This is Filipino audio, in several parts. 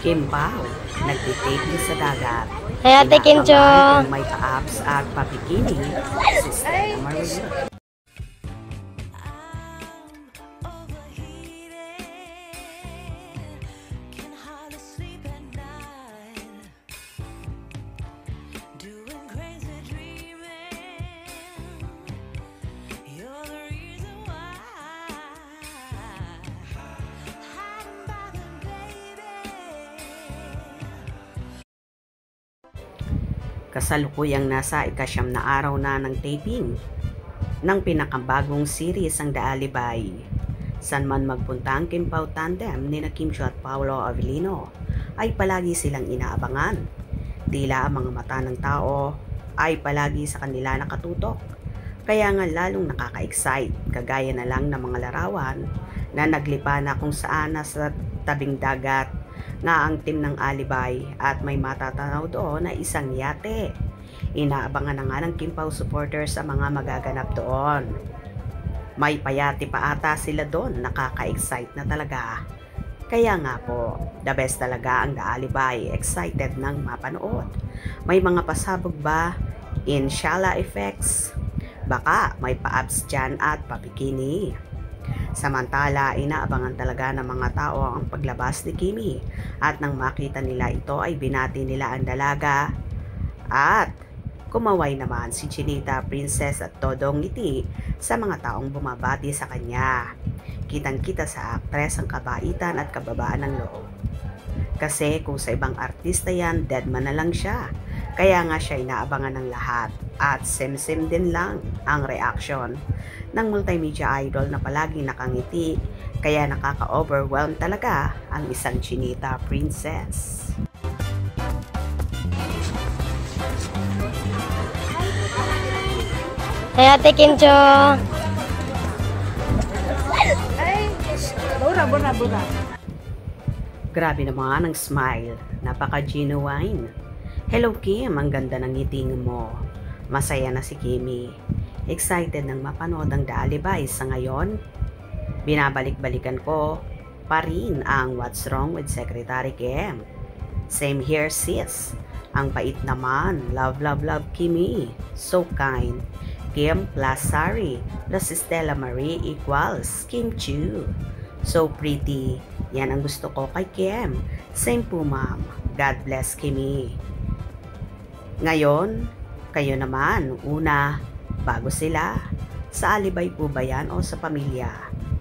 Kim Pao, nagtitake sa dagat. Hey, Ate Kincho. Inaabangan kung may pa-abs at papikini si Stella Marie. Kasalukuyang nasa ika-9 na araw na ng taping ng pinakabagong series ang The Alibay. San man magpunta ang Kim Pao tandem ni Kim Chiu at Paolo Avellino ay palagi silang inaabangan. Tila ang mga mata ng tao ay palagi sa kanila nakatutok. Kaya nga lalong nakaka-excite, kagaya na lang ng mga larawan na naglipa na kung saan nasa tabing dagat nga ang team ng Alibay at may matatanaw doon na isang yate. Inaabangan na nga ng Kim Pao supporters sa mga magaganap doon. May payati pa ata sila doon, nakaka-excite na talaga. Kaya nga po, the best talaga ang The Alibay, excited nang mapanood. May mga pasabog ba? Inshallah effects? Baka may pa-abs dyan at papikini. Samantala, inaabangan talaga ng mga tao ang paglabas ni Kimi at nang makita nila ito ay binati nila ang dalaga at kumaway naman si Chinita, Princess at Todong ngiti sa mga taong bumabati sa kanya. Kitang-kita sa aktres ang kabaitan at kababaan ng loob. Kasi kung sa ibang artista yan, dead man na lang siya. Kaya nga siya inaabangan ng lahat at sim-sim din lang ang reaction ng multimedia idol na palaging nakangiti, kaya nakaka-overwhelm talaga ang isang Chinita princess. Hey, Ate Kincho. Bura. Grabe naman ang smile, napaka-genuine. Hello Kim, ang ganda ng ngiting mo. Masaya na si Kimi. Excited nang mapanood ang The Alibay sa ngayon. Binabalik-balikan ko pa rin ang What's Wrong with Secretary Kim. Same here sis. Ang pait naman. Love Kimi. So kind. Kim plus Sari plus Stella Marie equals Kim Chiu. So pretty. Yan ang gusto ko kay Kim. Same po ma'am. God bless Kimi. Ngayon, kayo naman, una, bago sila. Sa Alibay po ba yan o sa pamilya?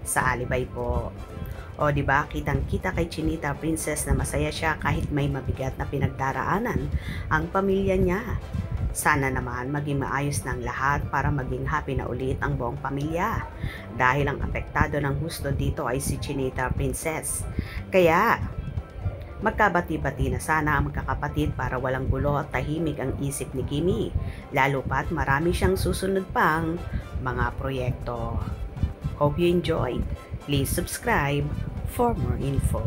Sa Alibay po. O di ba kitang-kita kay Chinita Princess na masaya siya kahit may mabigat na pinagdaraanan ang pamilya niya. Sana naman maging maayos ng lahat para maging happy na ulit ang buong pamilya. Dahil ang apektado ng husto dito ay si Chinita Princess. Kaya magkabati-bati na sana ang magkakapatid para walang gulo at tahimik ang isip ni Kimi. Lalo pa't marami siyang susunod pang mga proyekto. Hope you enjoyed. Please subscribe for more info.